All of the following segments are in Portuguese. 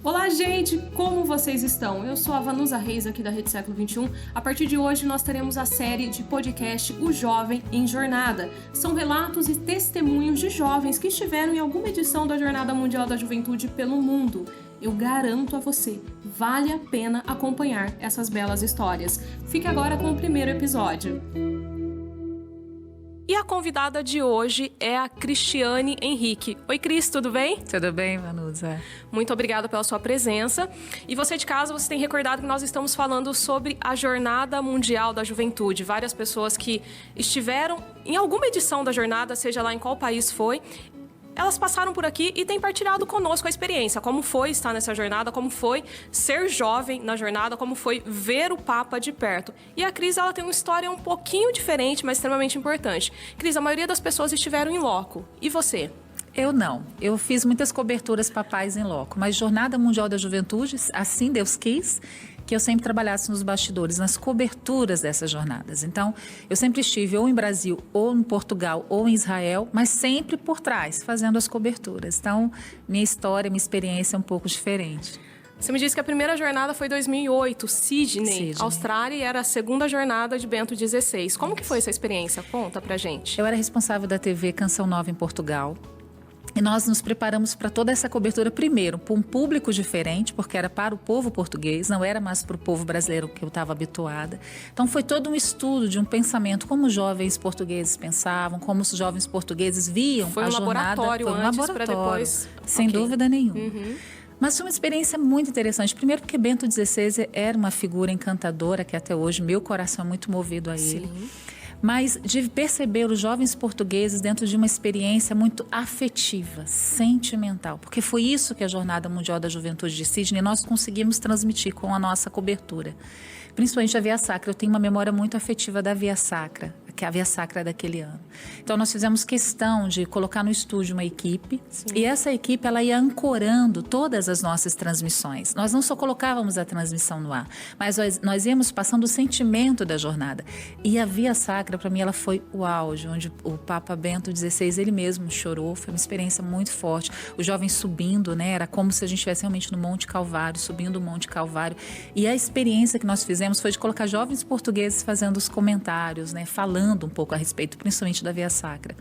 Olá, gente! Como vocês estão? Eu sou a Vanusa Reis, aqui da Rede Século XXI. A partir de hoje, nós teremos a série de podcast O Jovem em Jornada. São relatos e testemunhos de jovens que estiveram em alguma edição da Jornada Mundial da Juventude pelo mundo. Eu garanto a você, vale a pena acompanhar essas belas histórias. Fique agora com o primeiro episódio. E a convidada de hoje é a Cristiane Henrique. Oi, Cris, tudo bem? Tudo bem, Vanusa? Muito obrigada pela sua presença. E você de casa, você tem recordado que nós estamos falando sobre a Jornada Mundial da Juventude. Várias pessoas que estiveram em alguma edição da jornada, seja lá em qual país foi, elas passaram por aqui e têm partilhado conosco a experiência, como foi estar nessa jornada, como foi ser jovem na jornada, como foi ver o Papa de perto. E a Cris, ela tem uma história um pouquinho diferente, mas extremamente importante. Cris, a maioria das pessoas estiveram em loco. E você? Eu não. Eu fiz muitas coberturas papais em loco, mas Jornada Mundial da Juventude, assim Deus quis, que eu sempre trabalhasse nos bastidores, nas coberturas dessas jornadas. Então, eu sempre estive ou em Brasil, ou em Portugal, ou em Israel, mas sempre por trás, fazendo as coberturas. Então, minha história, minha experiência é um pouco diferente. Você me disse que a primeira jornada foi em 2008, Sydney, Austrália, e era a segunda jornada de Bento XVI. Como que foi essa experiência? Conta pra gente. Eu era responsável da TV Canção Nova em Portugal. E nós nos preparamos para toda essa cobertura, primeiro, para um público diferente, porque era para o povo português, não era mais para o povo brasileiro que eu estava habituada. Então foi todo um estudo de um pensamento, como os jovens portugueses pensavam, como os jovens portugueses viam a jornada. Foi um laboratório para depois... Sem dúvida nenhuma. Mas foi uma experiência muito interessante. Primeiro porque Bento XVI era uma figura encantadora, que até hoje meu coração é muito movido a ele. Sim. Mas de perceber os jovens portugueses dentro de uma experiência muito afetiva, sentimental. Porque foi isso que a Jornada Mundial da Juventude de Sydney nós conseguimos transmitir com a nossa cobertura. Principalmente a Via Sacra. Eu tenho uma memória muito afetiva da Via Sacra, que é a Via Sacra daquele ano. Então nós fizemos questão de colocar no estúdio uma equipe. Sim. E essa equipe ela ia ancorando todas as nossas transmissões. Nós não só colocávamos a transmissão no ar, mas nós íamos passando o sentimento da jornada. E a Via Sacra, para mim, ela foi o auge, onde o Papa Bento XVI, ele mesmo chorou. Foi uma experiência muito forte. Os jovens subindo, né? Era como se a gente estivesse realmente no Monte Calvário, subindo o Monte Calvário. E a experiência que nós fizemos foi de colocar jovens portugueses fazendo os comentários, né? Falando um pouco a respeito, principalmente da Via Sacra.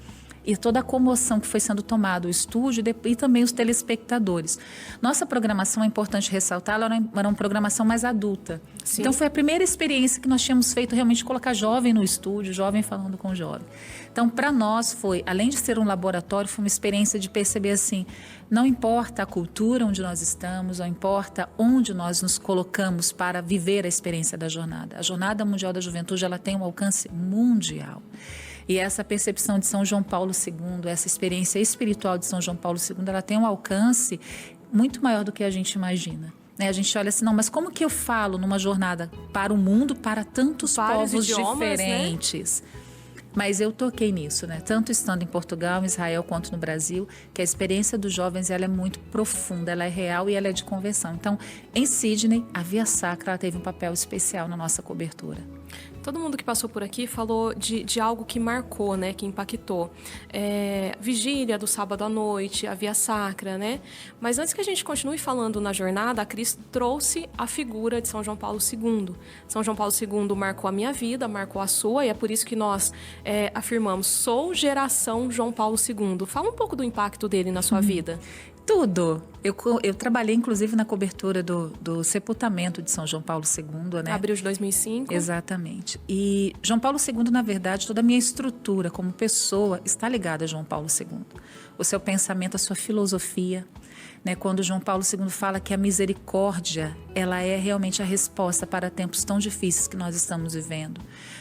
E toda a comoção que foi sendo tomada, o estúdio e também os telespectadores. Nossa programação, é importante ressaltar, ela era uma programação mais adulta. Sim. Então foi a primeira experiência que nós tínhamos feito, realmente colocar jovem no estúdio, jovem falando com jovem. Então para nós foi, além de ser um laboratório, foi uma experiência de perceber assim, não importa a cultura onde nós estamos, não importa onde nós nos colocamos para viver a experiência da jornada. A Jornada Mundial da Juventude, ela tem um alcance mundial. E essa percepção de São João Paulo II, essa experiência espiritual de São João Paulo II, ela tem um alcance muito maior do que a gente imagina. A gente olha assim, não, mas como que eu falo numa jornada para o mundo, para tantos povos diferentes? Né? Mas eu toquei nisso, né? Tanto estando em Portugal, em Israel, quanto no Brasil, que a experiência dos jovens ela é muito profunda, ela é real e ela é de conversão. Então, em Sydney, a Via Sacra ela teve um papel especial na nossa cobertura. Todo mundo que passou por aqui falou de algo que marcou, né, que impactou. Vigília do sábado à noite, a Via Sacra, né? Mas antes que a gente continue falando na jornada, a Cris trouxe a figura de São João Paulo II. São João Paulo II marcou a minha vida, marcou a sua, e é por isso que nós afirmamos, sou geração João Paulo II. Fala um pouco do impacto dele na sua vida. Tudo. Eu trabalhei, inclusive, na cobertura do sepultamento de São João Paulo II, né? Abril de 2005. Exatamente. E João Paulo II, na verdade, toda a minha estrutura como pessoa está ligada a João Paulo II. O seu pensamento, a sua filosofia, né? Quando João Paulo II fala que a misericórdia, ela é realmente a resposta para tempos tão difíceis que nós estamos vivendo.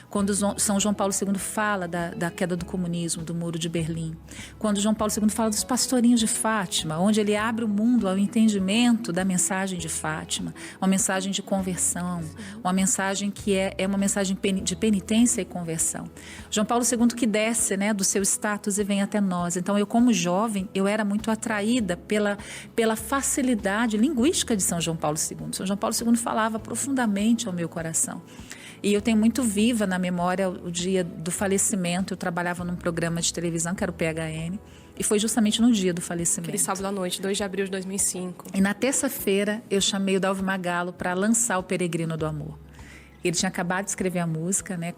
Quando São João Paulo II fala da queda do comunismo, do Muro de Berlim. Quando João Paulo II fala dos pastorinhos de Fátima, onde ele abre o mundo ao entendimento da mensagem de Fátima, uma mensagem de conversão, uma mensagem que é uma mensagem de penitência e conversão. João Paulo II que desce, né, do seu status e vem até nós. Então eu, como jovem, eu era muito atraída pela facilidade linguística de São João Paulo II. São João Paulo II falava profundamente ao meu coração. E eu tenho muito viva na memória o dia do falecimento. Eu trabalhava num programa de televisão, que era o PHN. E foi justamente no dia do falecimento. Aquele sábado à noite, 2 de abril de 2005. E na terça-feira eu chamei o Dalvo Magallo para lançar o Peregrino do Amor. Ele tinha acabado de escrever a música, né,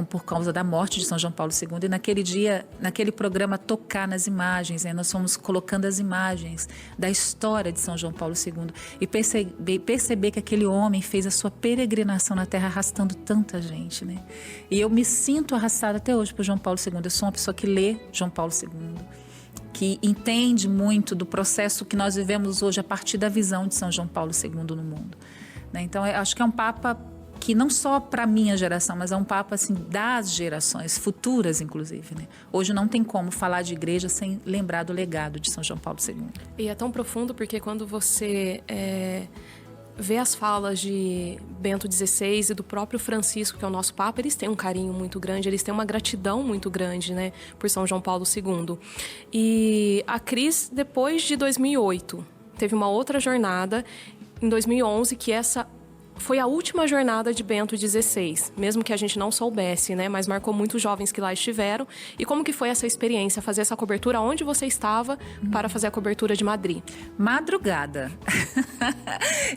por causa da morte de São João Paulo II. E naquele dia, naquele programa Tocar nas Imagens, né, nós fomos colocando as imagens da história de São João Paulo II. E perceber que aquele homem fez a sua peregrinação na Terra arrastando tanta gente. Né? E eu me sinto arrastada até hoje por João Paulo II. Eu sou uma pessoa que lê João Paulo II, que entende muito do processo que nós vivemos hoje a partir da visão de São João Paulo II no mundo. Né? Então, eu acho que é um Papa que não só para a minha geração, mas é um Papa assim, das gerações futuras, inclusive. Né? Hoje não tem como falar de igreja sem lembrar do legado de São João Paulo II. E é tão profundo porque quando você vê as falas de Bento XVI e do próprio Francisco, que é o nosso Papa, eles têm um carinho muito grande, eles têm uma gratidão muito grande, né, por São João Paulo II. E a Cris, depois de 2008, teve uma outra jornada em 2011, que essa foi a última jornada de Bento XVI, mesmo que a gente não soubesse, né? Mas marcou muitos jovens que lá estiveram. E como que foi essa experiência, fazer essa cobertura? Onde você estava para fazer a cobertura de Madrid? Madrugada.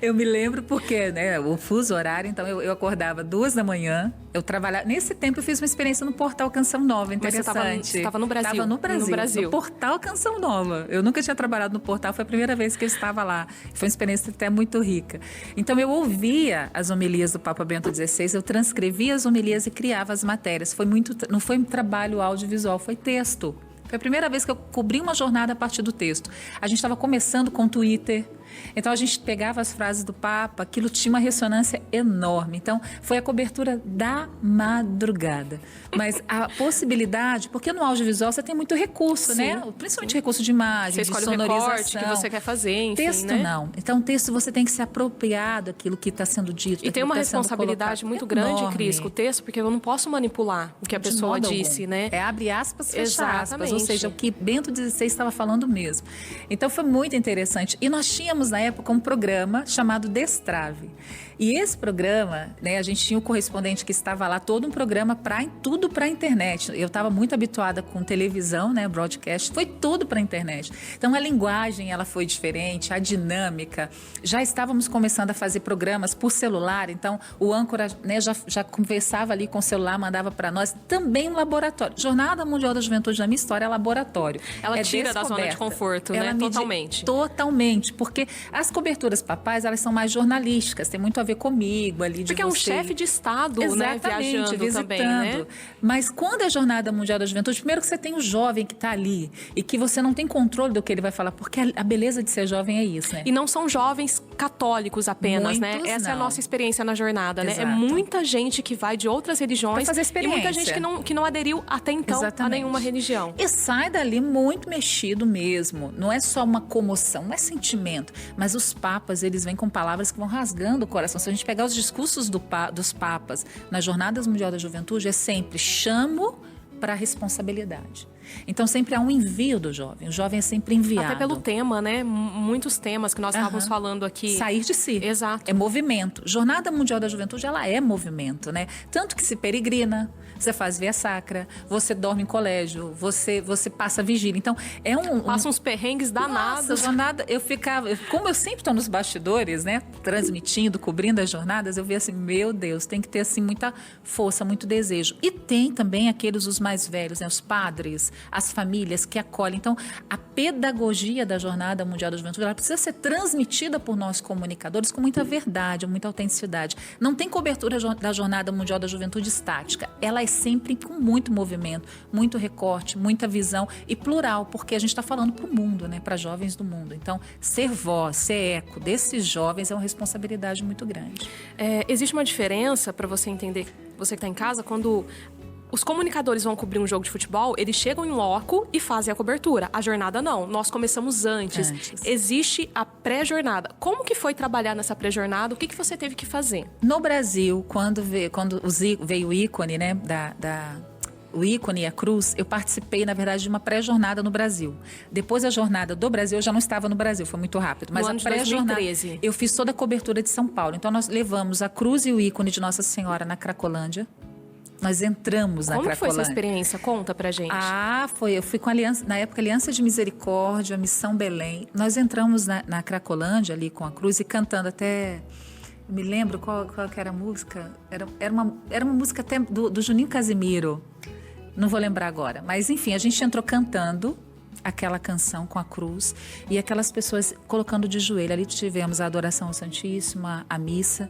Eu me lembro porque, né, o fuso horário, então eu acordava 2 da manhã, eu trabalhava... Nesse tempo eu fiz uma experiência no Portal Canção Nova, interessante. Mas você estava no Brasil? Estava no Brasil, no Portal Canção Nova. Eu nunca tinha trabalhado no Portal, foi a primeira vez que eu estava lá. Foi uma experiência até muito rica. Então eu ouvia as homilias do Papa Bento XVI, eu transcrevia as homilias e criava as matérias. Não foi um trabalho audiovisual, foi texto. Foi a primeira vez que eu cobri uma jornada a partir do texto. A gente estava começando com o Twitter, então a gente pegava as frases do Papa, aquilo tinha uma ressonância enorme. Então foi a cobertura da madrugada. Mas a possibilidade, porque no audiovisual você tem muito recurso, sim, né? Principalmente recurso de imagem, de sonorização. Você escolhe o recorte que você quer fazer, enfim, texto, né? Não. Então texto você tem que se apropriar daquilo que está sendo dito. E tem uma responsabilidade muito grande, Cris, com o texto, porque eu não posso manipular o que a pessoa disse, né? É abre aspas, fecha Exatamente. aspas. Ou seja, o que Bento XVI estava falando mesmo. Então foi muito interessante. E nós tínhamos na época um programa chamado Destrave. E esse programa, né, a gente tinha um correspondente que estava lá, todo um programa tudo para a internet. Eu estava muito habituada com televisão, né, broadcast, foi tudo para a internet. Então a linguagem ela foi diferente, a dinâmica. Já estávamos começando a fazer programas por celular, então o âncora, né, já conversava ali com o celular, mandava para nós. Também um laboratório. Jornada Mundial da Juventude, na minha história, é laboratório. Ela tira da zona de conforto, né? Totalmente. Totalmente, porque as coberturas papais, elas são mais jornalísticas, tem muito a ver comigo ali de porque é um chefe de Estado, né, viajando visitando. Também, né? Mas quando é a Jornada Mundial da Juventude, primeiro que você tem o jovem que está ali e que você não tem controle do que ele vai falar, porque a beleza de ser jovem é isso, né? E não são jovens católicos apenas, muitos, né? Essa é a nossa experiência na jornada, exato, né? É muita gente que vai de outras religiões fazer experiência. E muita gente que não aderiu até então a nenhuma religião. E sai dali muito mexido mesmo. Não é só uma comoção, não é sentimento, mas os papas, eles vêm com palavras que vão rasgando o coração. Se a gente pegar os discursos dos papas nas Jornadas Mundial da Juventude, é sempre chamo para a responsabilidade. Então sempre há um envio do jovem. O jovem é sempre enviado. Até pelo tema, né? Muitos temas que nós estávamos falando aqui. Sair de si. Exato. É movimento. Jornada Mundial da Juventude, ela é movimento, né? Tanto que se peregrina, você faz via sacra, você dorme em colégio, você passa vigília. Então é passa uns perrengues danados. Nossa, jornada, eu ficava... Como eu sempre estou nos bastidores, né? Transmitindo, cobrindo as jornadas, eu vi assim, meu Deus, tem que ter assim muita força, muito desejo. E tem também aqueles, os mais velhos, né? Os padres, as famílias que acolhem. Então, a pedagogia da Jornada Mundial da Juventude, ela precisa ser transmitida por nós comunicadores com muita verdade, muita autenticidade. Não tem cobertura da Jornada Mundial da Juventude estática. Ela é sempre com muito movimento, muito recorte, muita visão e plural, porque a gente está falando para o mundo, né? Para jovens do mundo. Então, ser voz, ser eco desses jovens é uma responsabilidade muito grande. Existe uma diferença para você entender, você que está em casa, quando os comunicadores vão cobrir um jogo de futebol, eles chegam em loco e fazem a cobertura. A jornada não, nós começamos antes. Existe a pré-jornada. Como que foi trabalhar nessa pré-jornada? O que você teve que fazer? No Brasil, quando veio o ícone, né, o ícone e a cruz, eu participei, na verdade, de uma pré-jornada no Brasil. Depois da jornada do Brasil, eu já não estava no Brasil, foi muito rápido. Mas no ano a pré-jornada, 2013. Eu fiz toda a cobertura de São Paulo. Então, nós levamos a cruz e o ícone de Nossa Senhora na Cracolândia. Nós entramos na Cracolândia. Como foi essa experiência? Conta pra gente. Eu fui com a Aliança, na época, Aliança de Misericórdia, Missão Belém. Nós entramos na Cracolândia ali com a cruz e cantando até... Me lembro qual que era a música? Era uma música até do Juninho Casimiro. Não vou lembrar agora. Mas, enfim, a gente entrou cantando aquela canção com a cruz e aquelas pessoas colocando de joelho. Ali tivemos a adoração ao Santíssimo, a missa.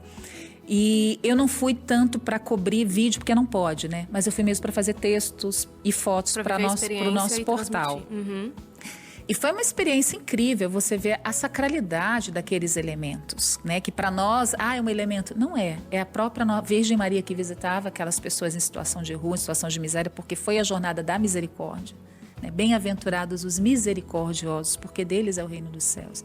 E eu não fui tanto para cobrir vídeo, porque não pode, né? Mas eu fui mesmo para fazer textos e fotos para o nosso portal. Uhum. E foi uma experiência incrível você ver a sacralidade daqueles elementos, né? Que para nós, é um elemento. Não é. É a própria Virgem Maria que visitava aquelas pessoas em situação de rua, em situação de miséria, porque foi a jornada da misericórdia. Né? Bem-aventurados os misericordiosos, porque deles é o reino dos céus.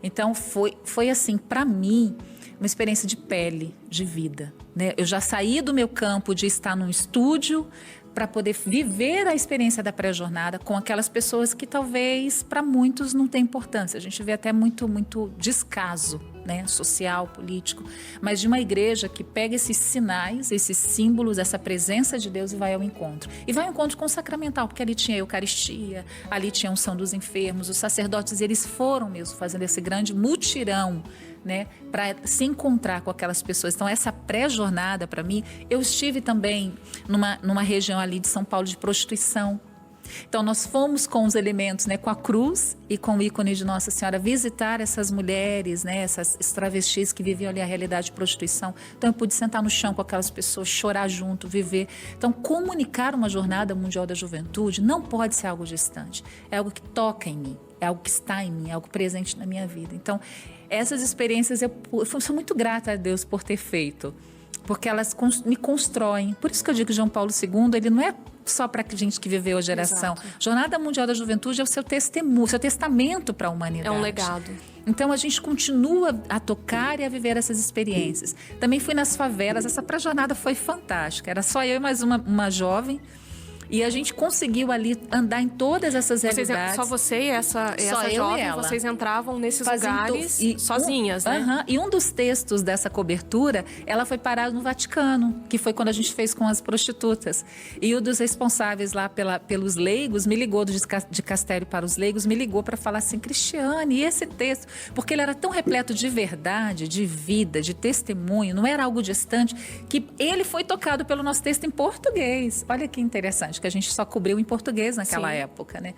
Então, foi assim, para mim, uma experiência de pele, de vida. Né? Eu já saí do meu campo de estar num estúdio para poder viver a experiência da pré-jornada com aquelas pessoas que talvez para muitos não tem importância. A gente vê até muito descaso, né, social, político, mas de uma igreja que pega esses sinais, esses símbolos, essa presença de Deus e vai ao encontro. E vai ao encontro com o sacramental, porque ali tinha a Eucaristia, ali tinha a unção dos enfermos, os sacerdotes, eles foram mesmo fazendo esse grande mutirão, né, para se encontrar com aquelas pessoas. Então, essa pré-jornada, para mim, eu estive também numa região ali de São Paulo de prostituição. Então, nós fomos com os elementos, né, com a cruz e com o ícone de Nossa Senhora, visitar essas mulheres, né, essas travestis que viviam ali a realidade de prostituição. Então, eu pude sentar no chão com aquelas pessoas, chorar junto, viver. Então, comunicar uma jornada mundial da juventude não pode ser algo distante. É algo que toca em mim, é algo que está em mim, é algo presente na minha vida. Então, essas experiências eu sou muito grata a Deus por ter feito, porque elas me constroem. Por isso que eu digo que João Paulo II, ele não é só para a gente que viveu a geração. Exato. Jornada Mundial da Juventude é o seu testemunho, seu testamento para a humanidade. É um legado. Então, a gente continua a tocar e a viver essas experiências. Também fui nas favelas, essa pré-jornada foi fantástica. Era só eu e mais uma jovem. E a gente conseguiu ali andar em todas essas realidades. Só você e essa jovem, vocês entravam nesses lugares sozinhas, né? E um dos textos dessa cobertura, ela foi parada no Vaticano, que foi quando a gente fez com as prostitutas. E um dos responsáveis lá pelos leigos me ligou, de Castério para os leigos, me ligou para falar assim, Cristiane, e esse texto? Porque ele era tão repleto de verdade, de vida, de testemunho, não era algo distante, que ele foi tocado pelo nosso texto em português. Olha que interessante, que a gente só cobriu em português naquela época, né?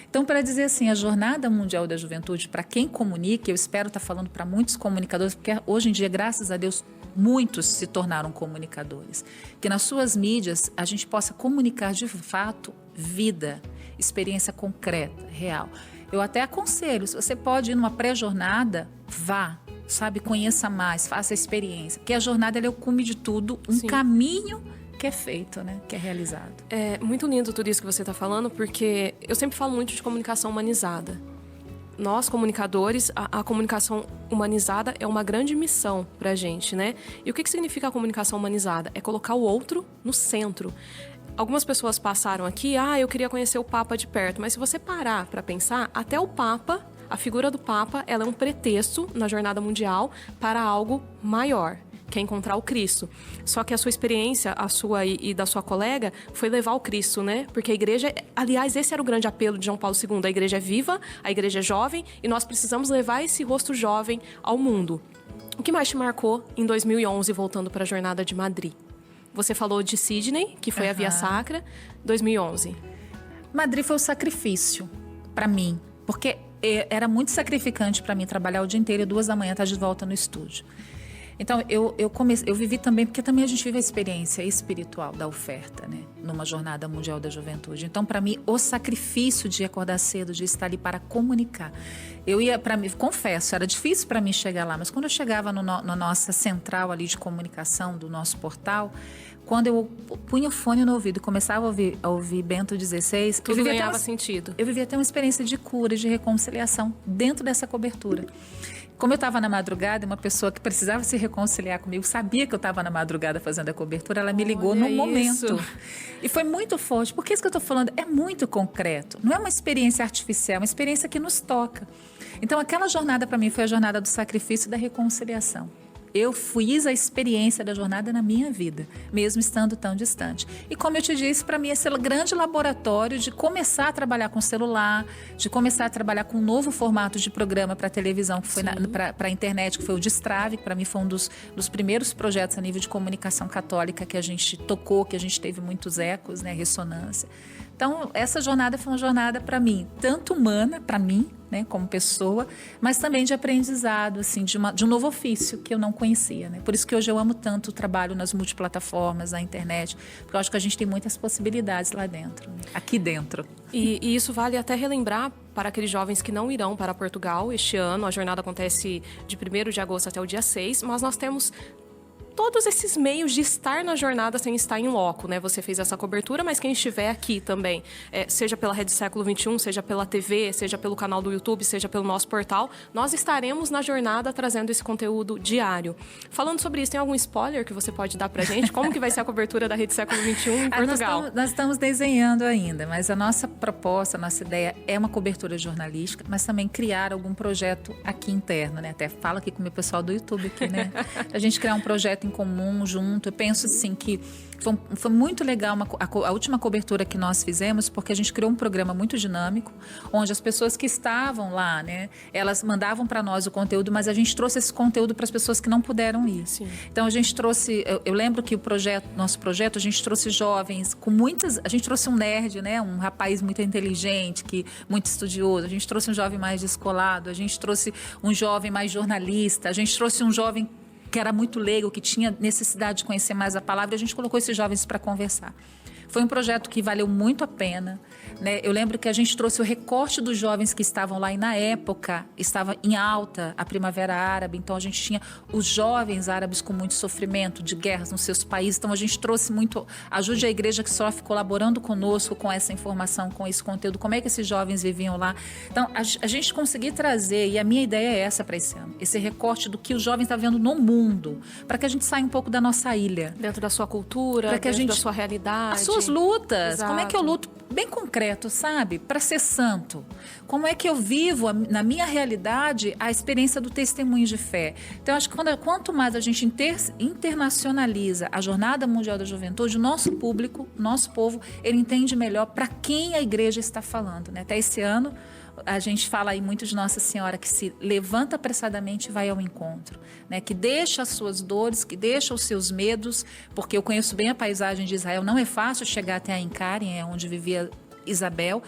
Então, para dizer assim, a Jornada Mundial da Juventude, para quem comunica, eu espero estar falando para muitos comunicadores, porque hoje em dia, graças a Deus, muitos se tornaram comunicadores. Que nas suas mídias a gente possa comunicar de fato vida, experiência concreta, real. Eu até aconselho, se você pode ir numa pré-jornada, vá, sabe, conheça mais, faça a experiência. Porque a jornada ela é o cume de tudo, um caminho que é feito, né? Que é realizado. É muito lindo tudo isso que você está falando, porque eu sempre falo muito de comunicação humanizada. Nós, comunicadores, a comunicação humanizada é uma grande missão para a gente, né? E o que significa a comunicação humanizada? É colocar o outro no centro. Algumas pessoas passaram aqui, eu queria conhecer o Papa de perto, mas se você parar para pensar, até o Papa, a figura do Papa, ela é um pretexto na jornada mundial para algo maior, que é encontrar o Cristo. Só que a sua experiência, a sua e da sua colega, foi levar o Cristo, né? Porque a igreja... Aliás, esse era o grande apelo de João Paulo II. A igreja é viva, a igreja é jovem, e nós precisamos levar esse rosto jovem ao mundo. O que mais te marcou em 2011, voltando para a Jornada de Madrid? Você falou de Sydney, que foi a Via Sacra, 2011. Madrid foi o sacrifício para mim, porque era muito sacrificante para mim trabalhar o dia inteiro e 2h estar de volta no estúdio. Então, eu vivi também, porque também a gente vive a experiência espiritual da oferta, né? Numa Jornada Mundial da Juventude. Então, para mim, o sacrifício de acordar cedo, de estar ali para comunicar. Eu ia, confesso, era difícil para mim chegar lá, mas quando eu chegava na nossa central ali de comunicação do nosso portal, quando eu punha o fone no ouvido e começava a ouvir Bento XVI... Tudo ganhava sentido. Eu vivia até uma experiência de cura, de reconciliação dentro dessa cobertura. Como eu estava na madrugada, uma pessoa que precisava se reconciliar comigo, sabia que eu estava na madrugada fazendo a cobertura, ela me ligou no momento. E foi muito forte, porque isso que eu estou falando é muito concreto. Não é uma experiência artificial, é uma experiência que nos toca. Então, aquela jornada para mim foi a jornada do sacrifício e da reconciliação. eu fiz a experiência da jornada na minha vida, mesmo estando tão distante. E como eu te disse, para mim esse é um grande laboratório de começar a trabalhar com celular, de começar a trabalhar com um novo formato de programa para televisão, que foi para a internet, que foi o Destrave, que para mim foi um dos primeiros projetos a nível de comunicação católica que a gente tocou, que a gente teve muitos ecos, né, ressonância. Então, essa jornada foi uma jornada para mim, tanto humana, para mim, né, como pessoa, mas também de aprendizado, assim, de um novo ofício que eu não conhecia, né? Por isso que hoje eu amo tanto o trabalho nas multiplataformas, na internet, porque eu acho que a gente tem muitas possibilidades lá dentro, né? Aqui dentro. E isso vale até relembrar para aqueles jovens que não irão para Portugal este ano. A jornada acontece de 1º de agosto até o dia 6, mas nós temos todos esses meios de estar na jornada sem estar em loco, né? Você fez essa cobertura, mas quem estiver aqui também, seja pela Rede Século XXI, seja pela TV, seja pelo canal do YouTube, seja pelo nosso portal, nós estaremos na jornada trazendo esse conteúdo diário. Falando sobre isso, tem algum spoiler que você pode dar pra gente? Como que vai ser a cobertura da Rede Século XXI em Portugal? Nós estamos desenhando ainda, mas a nossa proposta, a nossa ideia é uma cobertura jornalística, mas também criar algum projeto aqui interno, né? Até fala aqui com o meu pessoal do YouTube aqui, né? A gente criar um projeto em comum, junto. Eu penso assim que foi muito legal a última cobertura que nós fizemos, porque a gente criou um programa muito dinâmico, onde as pessoas que estavam lá, né, elas mandavam para nós o conteúdo, mas a gente trouxe esse conteúdo para as pessoas que não puderam ir. Sim. Então a gente trouxe, eu lembro que nosso projeto, a gente trouxe jovens com a gente trouxe um nerd, né, um rapaz muito inteligente, muito estudioso, a gente trouxe um jovem mais descolado, a gente trouxe um jovem mais jornalista, a gente trouxe um jovem que era muito leigo, que tinha necessidade de conhecer mais a palavra, e a gente colocou esses jovens para conversar. Foi um projeto que valeu muito a pena, né? Eu lembro que a gente trouxe o recorte dos jovens que estavam lá, e na época estava em alta a Primavera Árabe, então a gente tinha os jovens árabes com muito sofrimento de guerras nos seus países, então a gente trouxe muito, ajude a Igreja que Sofre colaborando conosco com essa informação, com esse conteúdo, como é que esses jovens viviam lá. Então a gente conseguir trazer, e a minha ideia é essa para esse ano, esse recorte do que os jovens estão vendo no mundo, para que a gente saia um pouco da nossa ilha. Dentro da sua cultura, dentro da sua realidade. As suas lutas. Exato. Como é que eu luto bem concreto, sabe? Para ser santo. Como é que eu vivo, na minha realidade, a experiência do testemunho de fé. Então, eu acho que quanto mais a gente internacionaliza a Jornada Mundial da Juventude, o nosso público, nosso povo, ele entende melhor para quem a igreja está falando, né? Até esse ano, a gente fala aí muito de Nossa Senhora, que se levanta apressadamente e vai ao encontro, né? Que deixa as suas dores, que deixa os seus medos, porque eu conheço bem a paisagem de Israel, não é fácil chegar até a Encária, onde vivia Isabel.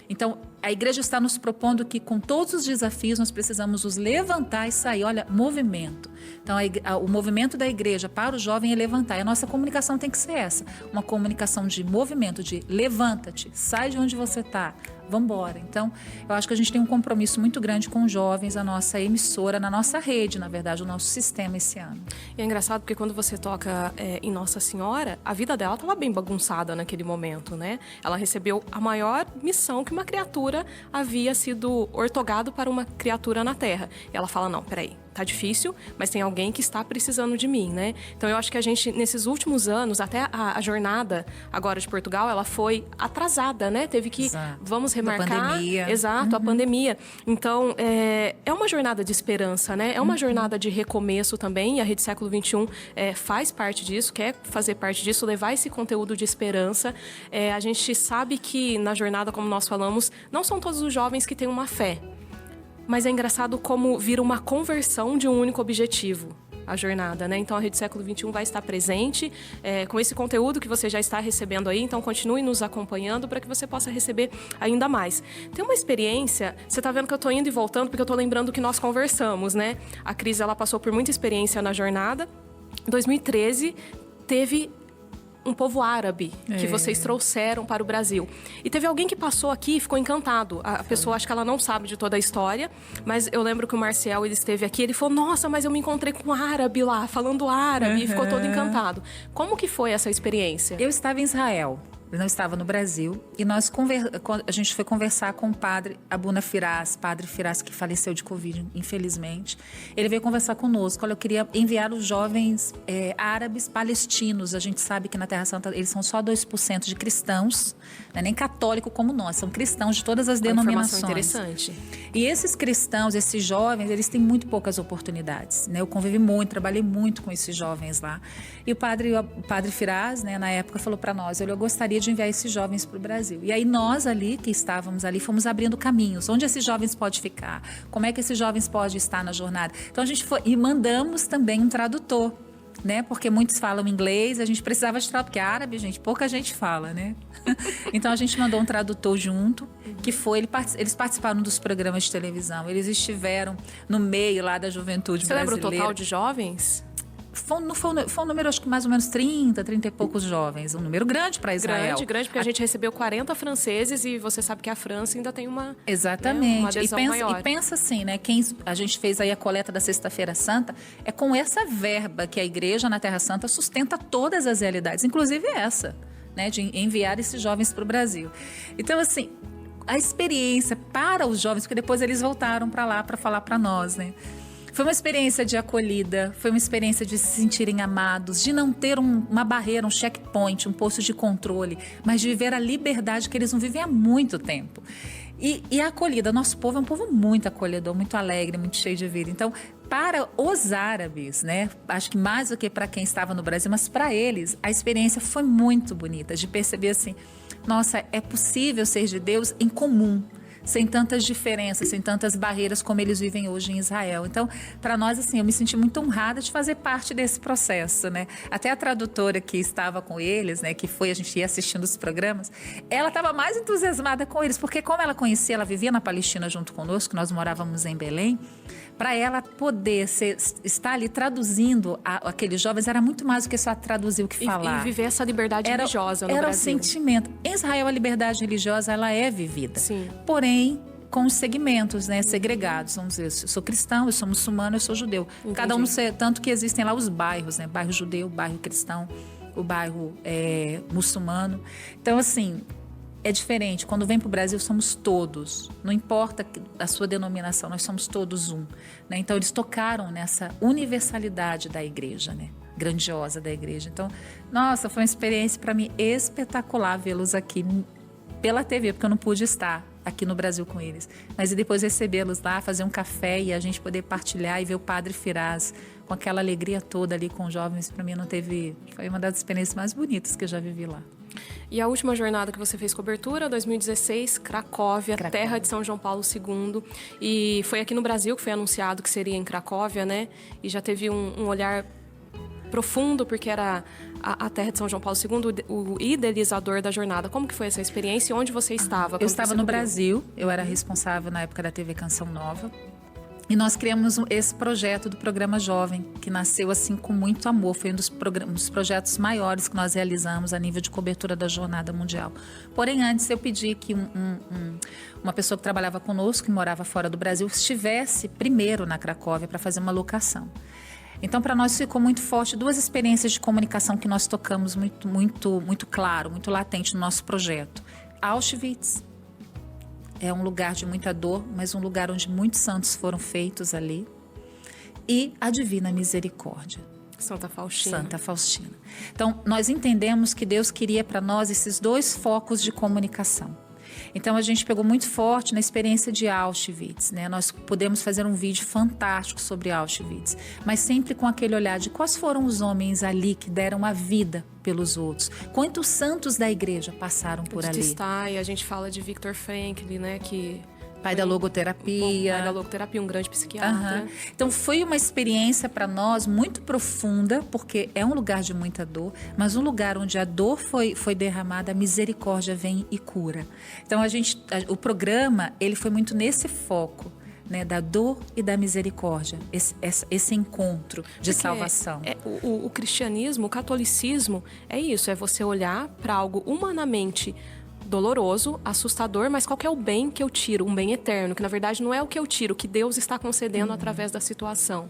Então, a igreja está nos propondo que, com todos os desafios, nós precisamos nos levantar e sair. Olha, movimento. Então, o movimento da igreja para o jovem é levantar. E a nossa comunicação tem que ser essa. Uma comunicação de movimento, de levanta-te, sai de onde você está, vamos embora. Então, eu acho que a gente tem um compromisso muito grande com os jovens, a nossa emissora, na nossa rede, na verdade, o nosso sistema esse ano. E é engraçado porque quando você toca em Nossa Senhora, a vida dela estava bem bagunçada naquele momento, né? Ela recebeu a maior missão que uma criatura havia sido ortogado para uma criatura na Terra. E ela fala, não, peraí, tá difícil, mas tem alguém que está precisando de mim, né? Então eu acho que a gente, nesses últimos anos, até a jornada agora de Portugal, ela foi atrasada, né? Teve que, vamos remarcar. A pandemia. Exato, a pandemia. Então, é uma jornada de esperança, né? É uma jornada de recomeço também, e a Rede Século XXI faz parte disso, quer fazer parte disso, levar esse conteúdo de esperança. A gente sabe que na jornada, como nós falamos, não são todos os jovens que têm uma fé, mas é engraçado como vira uma conversão de um único objetivo, a jornada, né? Então, a Rede Século XXI vai estar presente com esse conteúdo que você já está recebendo aí. Então, continue nos acompanhando para que você possa receber ainda mais. Tem uma experiência, você está vendo que eu estou indo e voltando, porque eu estou lembrando que nós conversamos, né? A Cris, ela passou por muita experiência na jornada. Em 2013, teve um povo árabe que vocês trouxeram para o Brasil. E teve alguém que passou aqui e ficou encantado. A pessoa, acho que ela não sabe de toda a história, mas eu lembro que o Marcial, ele esteve aqui, ele falou, nossa, mas eu me encontrei com um árabe lá, falando árabe, e ficou todo encantado. Como que foi essa experiência? Eu estava em Israel, Ele não estava no Brasil. E a gente foi conversar com o padre Abuna Firas, padre Firas, que faleceu de Covid, infelizmente. Ele veio conversar conosco. Olha, eu queria enviar os jovens árabes palestinos. A gente sabe que na Terra Santa eles são só 2% de cristãos, não é nem católico como nós, são cristãos de todas as denominações. Interessante. E esses cristãos, esses jovens, eles têm muito poucas oportunidades, né? Eu convivi muito, trabalhei muito com esses jovens lá. E o padre Firas, né, na época, falou para nós: eu gostaria de enviar esses jovens para o Brasil. E aí nós ali, que estávamos ali, fomos abrindo caminhos. Onde esses jovens podem ficar? Como é que esses jovens podem estar na jornada? Então a gente foi e mandamos também um tradutor, né? Porque muitos falam inglês, a gente precisava de tradutor, porque árabe, gente, pouca gente fala, né? Então a gente mandou um tradutor junto, que foi, eles participaram dos programas de televisão, eles estiveram no meio lá da juventude brasileira. Você lembra o total de jovens? Foi um número, acho que mais ou menos 30 e poucos jovens. Um número grande para Israel. Grande, porque a gente recebeu 40 franceses e você sabe que a França ainda tem uma... Exatamente. Né, uma adesão maior. E pensa assim, né? A gente fez aí a coleta da Sexta-feira Santa, é com essa verba que a igreja na Terra Santa sustenta todas as realidades, inclusive essa, né? De enviar esses jovens para o Brasil. Então, assim, a experiência para os jovens, porque depois eles voltaram para lá para falar para nós, né? Foi uma experiência de acolhida, foi uma experiência de se sentirem amados, de não ter uma barreira, um checkpoint, um posto de controle, mas de viver a liberdade que eles não vivem há muito tempo. E a acolhida, nosso povo é um povo muito acolhedor, muito alegre, muito cheio de vida. Então, para os árabes, né, acho que mais do que para quem estava no Brasil, mas para eles, a experiência foi muito bonita, de perceber assim, nossa, é possível ser de Deus em comum, sem tantas diferenças, sem tantas barreiras como eles vivem hoje em Israel. Então, para nós, assim, eu me senti muito honrada de fazer parte desse processo, né? Até a tradutora que estava com eles, né, que foi, a gente ia assistindo os programas, ela estava mais entusiasmada com eles, porque como ela conhecia, ela vivia na Palestina junto conosco, nós morávamos em Belém, para ela poder estar ali traduzindo aqueles jovens, era muito mais do que só traduzir o que falar. E viver essa liberdade religiosa no Brasil. Era o sentimento. Em Israel, a liberdade religiosa, ela é vivida. Sim. Porém, com os segmentos, né, segregados. Vamos dizer, eu sou cristão, eu sou muçulmano, eu sou judeu. Entendi. Cada um, tanto que existem lá os bairros, né? Bairro judeu, bairro cristão, o bairro muçulmano. Então, assim, é diferente. Quando vem para o Brasil, somos todos. Não importa a sua denominação, nós somos todos um. Né? Então, eles tocaram nessa universalidade da igreja, né? Grandiosa da igreja. Então, nossa, foi uma experiência para mim espetacular vê-los aqui pela TV, porque eu não pude estar aqui no Brasil com eles. Mas e depois recebê-los lá, fazer um café e a gente poder partilhar e ver o padre Firas com aquela alegria toda ali com os jovens, para mim não teve... Foi uma das experiências mais bonitas que eu já vivi lá. E a última jornada que você fez cobertura, 2016, Cracóvia, terra de São João Paulo II. E foi aqui no Brasil que foi anunciado que seria em Cracóvia, né? E já teve um olhar profundo, porque era a terra de São João Paulo II, o idealizador da jornada. Como que foi essa experiência e onde você estava? Eu estava no Brasil, eu era responsável na época da TV Canção Nova. E nós criamos esse projeto do Programa Jovem, que nasceu assim com muito amor. Foi um dos projetos maiores que nós realizamos a nível de cobertura da Jornada Mundial. Porém, antes eu pedi que uma pessoa que trabalhava conosco, que morava fora do Brasil, estivesse primeiro na Cracóvia para fazer uma locação. Então, para nós ficou muito forte duas experiências de comunicação que nós tocamos muito claro, muito latente no nosso projeto. Auschwitz é um lugar de muita dor, mas um lugar onde muitos santos foram feitos ali. E a Divina Misericórdia. Santa Faustina. Santa Faustina. Então, nós entendemos que Deus queria para nós esses dois focos de comunicação. Então, a gente pegou muito forte na experiência de Auschwitz, né? Nós pudemos fazer um vídeo fantástico sobre Auschwitz, mas sempre com aquele olhar de quais foram os homens ali que deram a vida pelos outros. Quantos santos da igreja passaram por ali? E a gente fala de Viktor Frankl, né? Que... Pai da logoterapia. Pai da logoterapia, um grande psiquiatra. Então, foi uma experiência para nós muito profunda, porque é um lugar de muita dor, mas um lugar onde a dor foi derramada, a misericórdia vem e cura. Então, o programa, ele foi muito nesse foco, né, da dor e da misericórdia, esse encontro de salvação. O cristianismo, o catolicismo, é isso, é você olhar para algo humanamente doloroso, assustador, mas qual que é o bem que eu tiro? Um bem eterno, que na verdade não é o que eu tiro, que Deus está concedendo através da situação.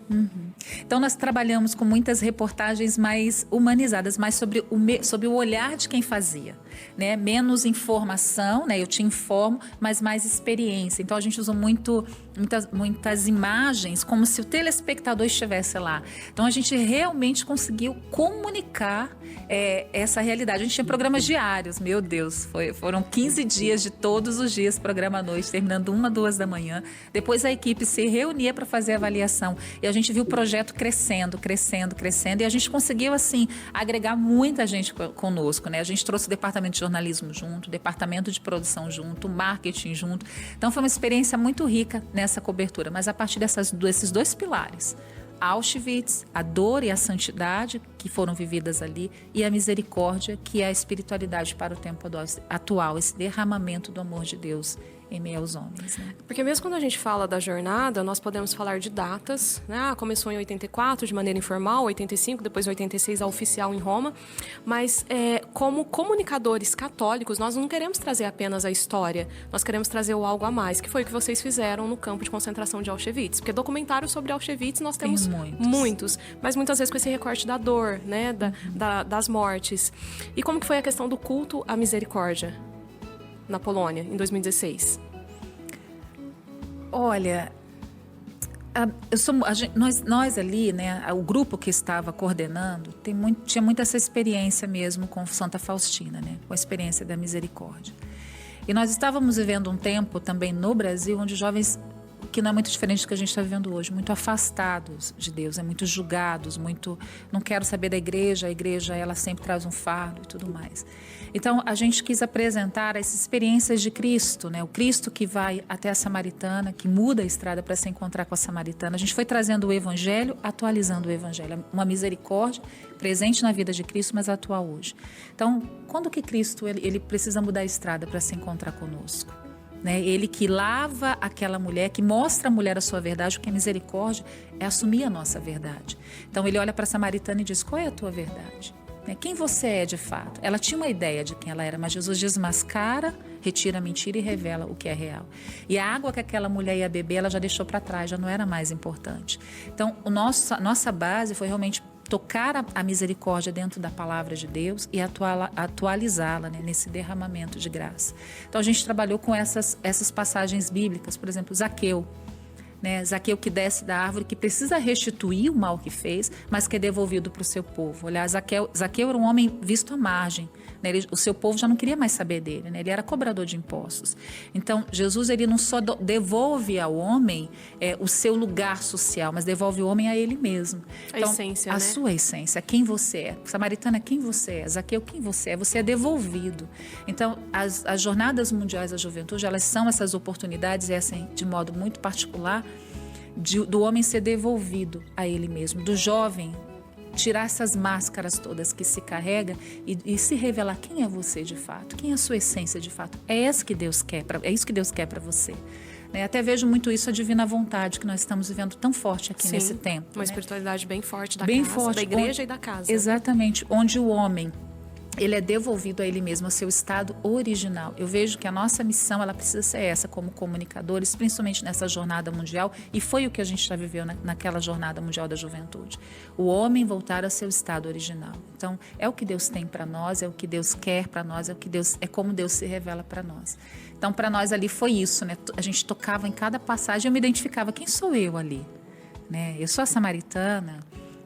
Então nós trabalhamos com muitas reportagens mais humanizadas, mais sobre o olhar de quem fazia, né? Menos informação, né? Eu te informo, mas mais experiência. Então a gente usa muitas imagens, como se o telespectador estivesse lá. Então a gente realmente conseguiu comunicar essa realidade. A gente tinha programas diários, meu Deus, foram 15 dias de todos os dias, programa à noite, terminando 1, 2 da manhã. Depois a equipe se reunia para fazer a avaliação e a gente viu o projeto crescendo, e a gente conseguiu, assim, agregar muita gente conosco, né? A gente trouxe o departamento de jornalismo junto, o departamento de produção junto, o marketing junto. Então foi uma experiência muito rica nessa cobertura, mas a partir desses 2 pilares, Auschwitz, a dor e a santidade que foram vividas ali, e a misericórdia, que é a espiritualidade para o tempo atual, esse derramamento do amor de Deus em meio aos homens, né? Porque mesmo quando a gente fala da jornada, nós podemos falar de datas, né? Começou em 84 de maneira informal, 85, depois 86 a oficial em Roma, mas como comunicadores católicos, nós não queremos trazer apenas a história, nós queremos trazer o algo a mais, que foi o que vocês fizeram no campo de concentração de Auschwitz, porque documentários sobre Auschwitz nós temos muitos, mas muitas vezes com esse recorte da dor, né? Das mortes. E como que foi a questão do culto à misericórdia na Polônia, em 2016? Olha, nós ali, né, o grupo que estava coordenando, tinha muito essa experiência mesmo com Santa Faustina, né, com a experiência da misericórdia. E nós estávamos vivendo um tempo também no Brasil, onde jovens, que não é muito diferente do que a gente está vivendo hoje, muito afastados de Deus, muito julgados, não quero saber da igreja, a igreja ela sempre traz um fardo e tudo mais. Então a gente quis apresentar essas experiências de Cristo, né? O Cristo que vai até a samaritana, que muda a estrada para se encontrar com a samaritana. A gente foi trazendo o evangelho, atualizando o evangelho, uma misericórdia presente na vida de Cristo, mas atual hoje. Então, quando que Cristo ele precisa mudar a estrada para se encontrar conosco? Né? Ele que lava aquela mulher, que mostra à mulher a sua verdade, porque a misericórdia é assumir a nossa verdade. Então ele olha para a samaritana e diz: qual é a tua verdade? Né? Quem você é de fato? Ela tinha uma ideia de quem ela era, mas Jesus desmascara, retira a mentira e revela o que é real. E a água que aquela mulher ia beber, ela já deixou para trás, já não era mais importante. Então nossa base foi realmente tocar a misericórdia dentro da palavra de Deus e atualizá-la, né, nesse derramamento de graça. Então a gente trabalhou com essas passagens bíblicas, por exemplo, Zaqueu, né? Zaqueu que desce da árvore, que precisa restituir o mal que fez, mas que é devolvido para o seu povo. Aliás, Zaqueu era um homem visto à margem, né? O seu povo já não queria mais saber dele, né? Ele era cobrador de impostos. Então Jesus ele não só devolve ao homem o seu lugar social, mas devolve o homem a ele mesmo. Então, a essência, a né? sua essência, quem você é. Samaritana, quem você é. Zaqueu, quem você é. Você é devolvido. Então as jornadas mundiais da juventude, elas são essas oportunidades, e assim, de modo muito particular, do homem ser devolvido a ele mesmo, do jovem tirar essas máscaras todas que se carrega e se revelar quem é você de fato, quem é a sua essência de fato. É isso que Deus quer para você. Né? Até vejo muito isso, a divina vontade que nós estamos vivendo tão forte aqui nesse tempo. Uma espiritualidade bem forte da bem casa, forte, da igreja e da casa. Exatamente, onde o homem ele é devolvido a ele mesmo, ao seu estado original. Eu vejo que a nossa missão ela precisa ser essa como comunicadores, principalmente nessa jornada mundial, e foi o que a gente já viveu naquela jornada mundial da juventude. O homem voltar ao seu estado original. Então, é o que Deus tem para nós, é o que Deus quer para nós, é como Deus se revela para nós. Então, para nós ali foi isso, né? A gente tocava em cada passagem, eu me identificava, quem sou eu ali? Né? Eu sou a samaritana,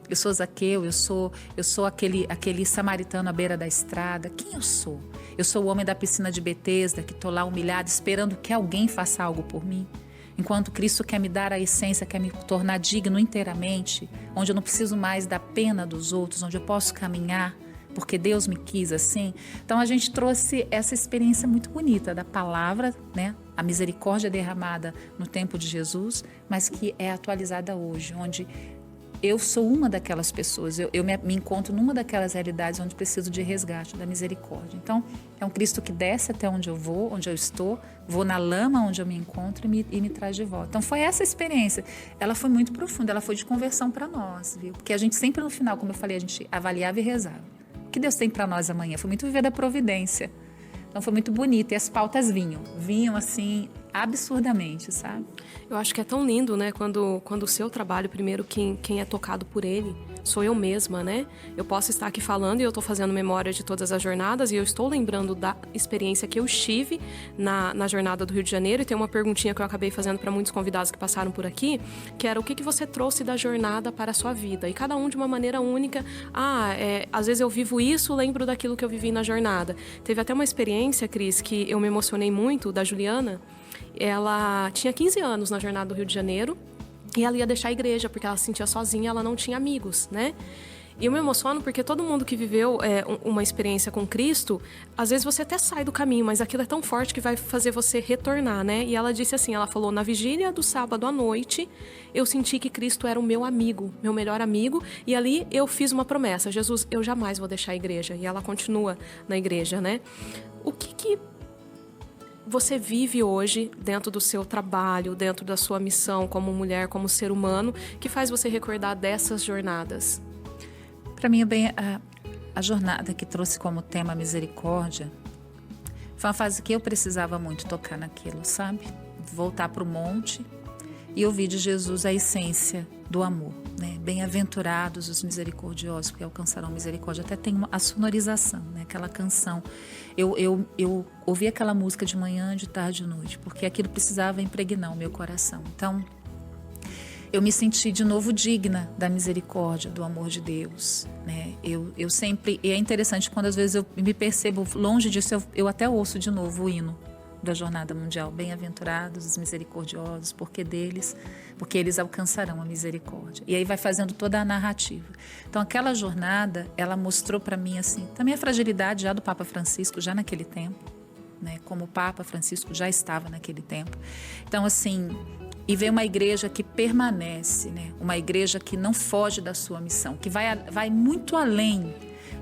eu sou Zaqueu, eu sou aquele samaritano à beira da estrada. Quem eu sou? Eu sou o homem da piscina de Betesda, que estou lá humilhado, esperando que alguém faça algo por mim. Enquanto Cristo quer me dar a essência, quer me tornar digno inteiramente, onde eu não preciso mais da pena dos outros, onde eu posso caminhar, porque Deus me quis assim. Então a gente trouxe essa experiência muito bonita da palavra, né? A misericórdia derramada no tempo de Jesus, mas que é atualizada hoje, onde eu sou uma daquelas pessoas, eu me encontro numa daquelas realidades onde preciso de resgate, da misericórdia. Então, é um Cristo que desce até onde eu vou, onde eu estou, vou na lama onde eu me encontro e me traz de volta. Então, foi essa experiência. Ela foi muito profunda, ela foi de conversão para nós, viu? Porque a gente sempre no final, como eu falei, a gente avaliava e rezava. O que Deus tem para nós amanhã? Foi muito viver da providência. Então foi muito bonito. E as pautas vinham assim, absurdamente, sabe? Eu acho que é tão lindo, né? Quando o seu trabalho, primeiro, quem é tocado por ele sou eu mesma, né? Eu posso estar aqui falando e eu estou fazendo memória de todas as jornadas e eu estou lembrando da experiência que eu estive na jornada do Rio de Janeiro. E tem uma perguntinha que eu acabei fazendo para muitos convidados que passaram por aqui, que era o que você trouxe da jornada para a sua vida? E cada um de uma maneira única. Às vezes eu vivo isso, lembro daquilo que eu vivi na jornada. Teve até uma experiência, Cris, que eu me emocionei muito, da Juliana. Ela tinha 15 anos na jornada do Rio de Janeiro e ela ia deixar a igreja porque ela se sentia sozinha, ela não tinha amigos, né? E eu me emociono porque todo mundo que viveu uma experiência com Cristo, às vezes você até sai do caminho, mas aquilo é tão forte que vai fazer você retornar, né? E ela disse assim, ela falou, na vigília do sábado à noite, eu senti que Cristo era o meu amigo, meu melhor amigo, e ali eu fiz uma promessa, Jesus, eu jamais vou deixar a igreja. E ela continua na igreja, né? O que você vive hoje dentro do seu trabalho, dentro da sua missão como mulher, como ser humano, que faz você recordar dessas jornadas? Para mim, bem, a jornada que trouxe como tema misericórdia foi uma fase que eu precisava muito tocar naquilo, sabe? Voltar para o monte e ouvir de Jesus a essência do amor, né? Bem-aventurados os misericordiosos, porque alcançarão misericórdia. Até tem a sonorização, né? Aquela canção. Eu ouvi aquela música de manhã, de tarde, de noite, porque aquilo precisava impregnar o meu coração. Então, eu me senti de novo digna da misericórdia, do amor de Deus, né? Eu sempre... E é interessante, quando às vezes eu me percebo longe disso, eu até ouço de novo o hino da Jornada Mundial. Bem-aventurados os misericordiosos, porque eles alcançarão a misericórdia. E aí vai fazendo toda a narrativa. Então, aquela jornada, ela mostrou para mim, assim, também a fragilidade já do Papa Francisco, já naquele tempo, né? Como o Papa Francisco já estava naquele tempo. Então, assim... E ver uma igreja que permanece, né? Uma igreja que não foge da sua missão, que vai muito além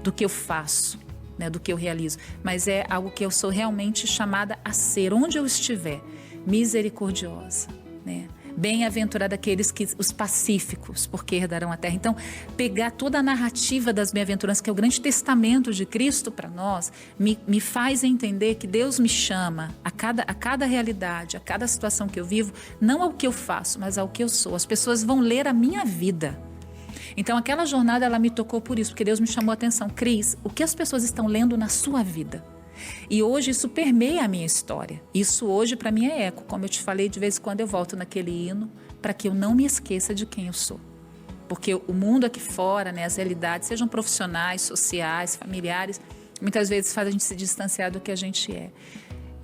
do que eu faço, né? Do que eu realizo, mas é algo que eu sou realmente chamada a ser, onde eu estiver, misericordiosa, né? Bem-aventurada aqueles os pacíficos, porque herdarão a terra. Então, pegar toda a narrativa das bem-aventuranças, que é o grande testamento de Cristo para nós, me faz entender que Deus me chama a cada realidade, a cada situação que eu vivo, não ao que eu faço, mas ao que eu sou. As pessoas vão ler a minha vida. Então, aquela jornada, ela me tocou por isso, porque Deus me chamou a atenção. Cris, o que as pessoas estão lendo na sua vida? E hoje isso permeia a minha história. Isso hoje para mim é eco. Como eu te falei, de vez em quando eu volto naquele hino para que eu não me esqueça de quem eu sou. Porque o mundo aqui fora, né, as realidades, sejam profissionais, sociais, familiares, muitas vezes faz a gente se distanciar do que a gente é.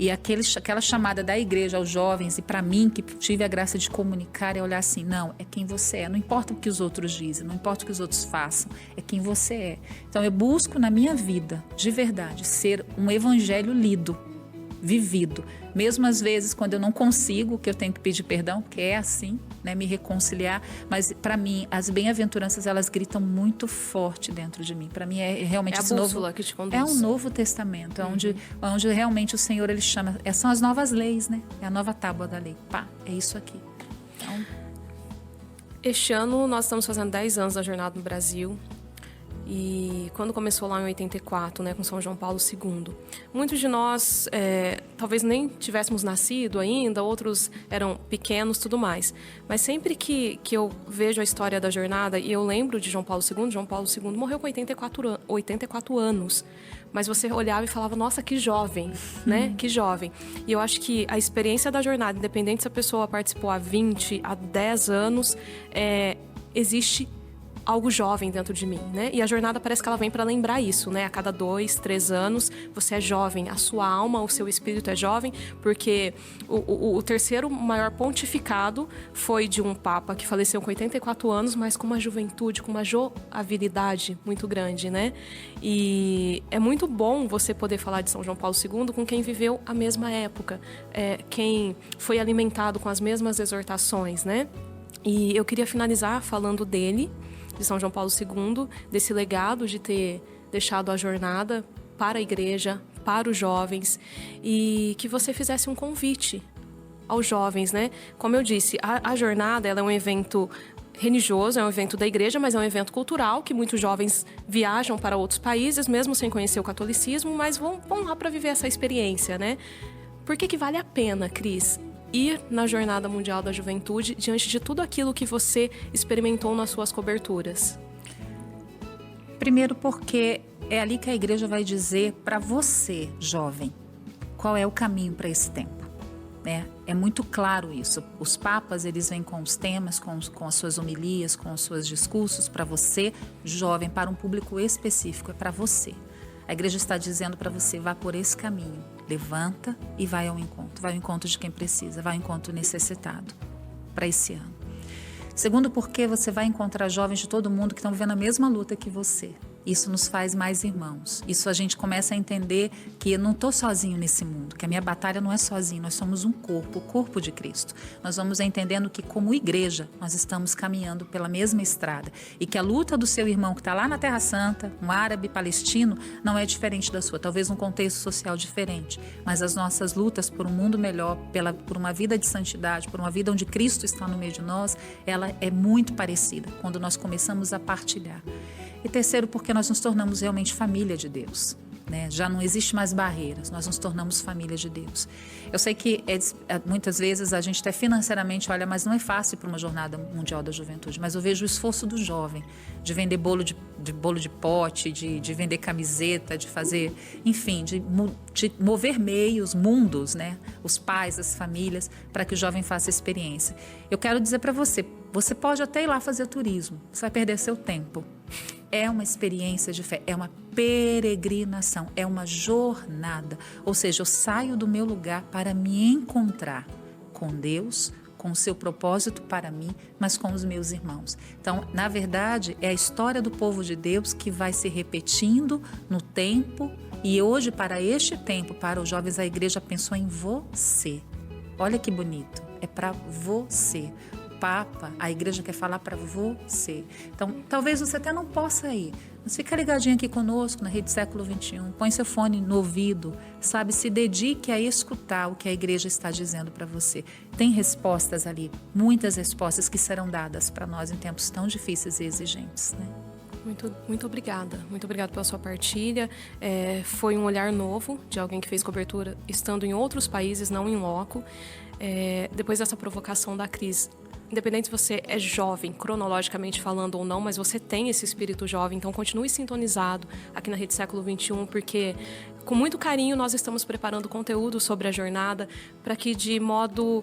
E aquela chamada da igreja aos jovens, e para mim, que tive a graça de comunicar, é olhar assim, não, é quem você é. Não importa o que os outros dizem, não importa o que os outros façam, é quem você é. Então eu busco na minha vida, de verdade, ser um evangelho lido, vivido. Mesmo às vezes quando eu não consigo, que eu tenho que pedir perdão, porque é assim, né, me reconciliar. Mas para mim, as bem-aventuranças, elas gritam muito forte dentro de mim. Para mim é realmente a bússola que te conduz. É um novo testamento, onde realmente o Senhor, ele chama, são as novas leis, né? É a nova tábua da lei. Pá, é isso aqui. Então... Este ano nós estamos fazendo 10 anos da jornada no Brasil. E quando começou lá em 84, né, com São João Paulo II, muitos de nós talvez nem tivéssemos nascido ainda, outros eram pequenos, tudo mais. Mas sempre que eu vejo a história da jornada e eu lembro de João Paulo II morreu com 84 anos. Mas você olhava e falava, nossa, que jovem, né? Que jovem. E eu acho que a experiência da jornada, independente se a pessoa participou há 20, há 10 anos, existe algo jovem dentro de mim, né? E a jornada parece que ela vem para lembrar isso, né? A cada 2, 3 anos você é jovem, a sua alma, o seu espírito é jovem, porque o terceiro maior pontificado foi de um papa que faleceu com 84 anos, mas com uma juventude, com uma jovialidade muito grande, né? E é muito bom você poder falar de São João Paulo II com quem viveu a mesma época, quem foi alimentado com as mesmas exortações, né? E eu queria finalizar falando dele, de São João Paulo II, desse legado de ter deixado a jornada para a igreja, para os jovens, e que você fizesse um convite aos jovens, né? Como eu disse, a jornada ela é um evento religioso, é um evento da igreja, mas é um evento cultural que muitos jovens viajam para outros países, mesmo sem conhecer o catolicismo, mas vão lá para viver essa experiência, né? Por que vale a pena, Cris, ir na Jornada Mundial da Juventude diante de tudo aquilo que você experimentou nas suas coberturas? Primeiro porque é ali que a igreja vai dizer para você, jovem, qual é o caminho para esse tempo. É muito claro isso. Os papas, eles vêm com os temas, com as suas homilias, com os seus discursos para você, jovem, para um público específico, é para você. A igreja está dizendo para você, vá por esse caminho, levanta e vai ao encontro de quem precisa, vai ao encontro necessitado para esse ano. Segundo, porque você vai encontrar jovens de todo mundo que estão vivendo a mesma luta que você. Isso nos faz mais irmãos. Isso a gente começa a entender que eu não estou sozinho nesse mundo, que a minha batalha não é sozinho, nós somos um corpo, o corpo de Cristo. Nós vamos entendendo que como igreja nós estamos caminhando pela mesma estrada e que a luta do seu irmão que está lá na Terra Santa, um árabe palestino, não é diferente da sua, talvez num contexto social diferente, mas as nossas lutas por um mundo melhor, por uma vida de santidade, por uma vida onde Cristo está no meio de nós, ela é muito parecida quando nós começamos a partilhar. E terceiro, porque nós nos tornamos realmente família de Deus, né? Já não existe mais barreiras, nós nos tornamos família de Deus. Eu sei que muitas vezes a gente até financeiramente olha, mas não é fácil para uma jornada mundial da juventude, mas eu vejo o esforço do jovem, de vender bolo de pote, de vender camiseta, de fazer, enfim, de mover meios, mundos, né? Os pais, as famílias, para que o jovem faça a experiência. Eu quero dizer para você, você pode até ir lá fazer turismo, você vai perder seu tempo. É uma experiência de fé, é uma peregrinação, é uma jornada. Ou seja, eu saio do meu lugar para me encontrar com Deus, com o seu propósito para mim, mas com os meus irmãos. Então, na verdade, é a história do povo de Deus que vai se repetindo no tempo. E hoje, para este tempo, para os jovens, a igreja pensou em você. Olha que bonito, é para você. Papa, a igreja quer falar para você. Então, talvez você até não possa ir, mas fica ligadinho aqui conosco na Rede Século XXI, põe seu fone no ouvido, sabe, se dedique a escutar o que a igreja está dizendo para você. Tem respostas ali, muitas respostas que serão dadas para nós em tempos tão difíceis e exigentes, né? Muito obrigada. Muito obrigada pela sua partilha. Foi um olhar novo de alguém que fez cobertura estando em outros países, não em loco. Depois dessa provocação da Cris, independente se você é jovem, cronologicamente falando ou não, mas você tem esse espírito jovem, então continue sintonizado aqui na Rede Século XXI, porque com muito carinho nós estamos preparando conteúdo sobre a jornada para que de modo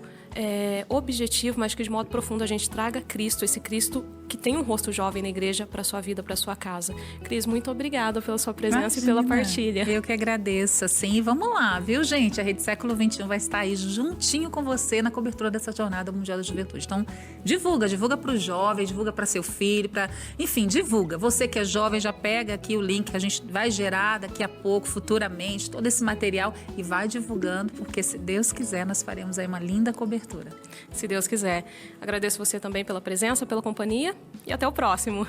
objetivo, mas que de modo profundo a gente traga Cristo, esse Cristo que tem um rosto jovem na igreja para a sua vida, para a sua casa. Cris, muito obrigada pela sua presença. Imagina, e pela partilha. Eu que agradeço, assim, vamos lá, viu, gente? A Rede Século XXI vai estar aí juntinho com você na cobertura dessa Jornada Mundial da Juventude. Então, divulga para o jovem, divulga para seu filho, enfim, divulga. Você que é jovem, já pega aqui o link que a gente vai gerar daqui a pouco, futuramente, todo esse material e vai divulgando, porque se Deus quiser, nós faremos aí uma linda cobertura. Se Deus quiser. Agradeço você também pela presença, pela companhia e até o próximo.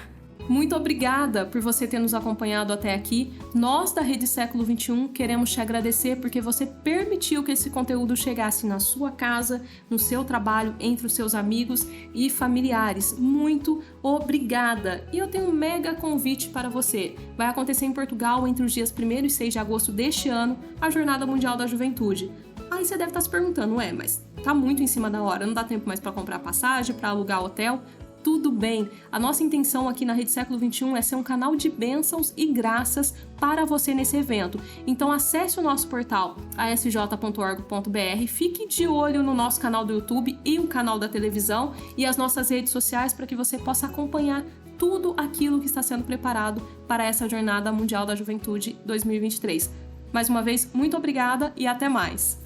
Muito obrigada por você ter nos acompanhado até aqui. Nós da Rede Século XXI queremos te agradecer porque você permitiu que esse conteúdo chegasse na sua casa, no seu trabalho, entre os seus amigos e familiares. Muito obrigada! E eu tenho um mega convite para você. Vai acontecer em Portugal entre os dias 1º e 6 de agosto deste ano, a Jornada Mundial da Juventude. Aí você deve estar se perguntando, mas tá muito em cima da hora, não dá tempo mais para comprar passagem, para alugar hotel? Tudo bem, a nossa intenção aqui na Rede Século XXI é ser um canal de bênçãos e graças para você nesse evento. Então acesse o nosso portal asj.org.br, fique de olho no nosso canal do YouTube e o canal da televisão e as nossas redes sociais para que você possa acompanhar tudo aquilo que está sendo preparado para essa Jornada Mundial da Juventude 2023. Mais uma vez, muito obrigada e até mais!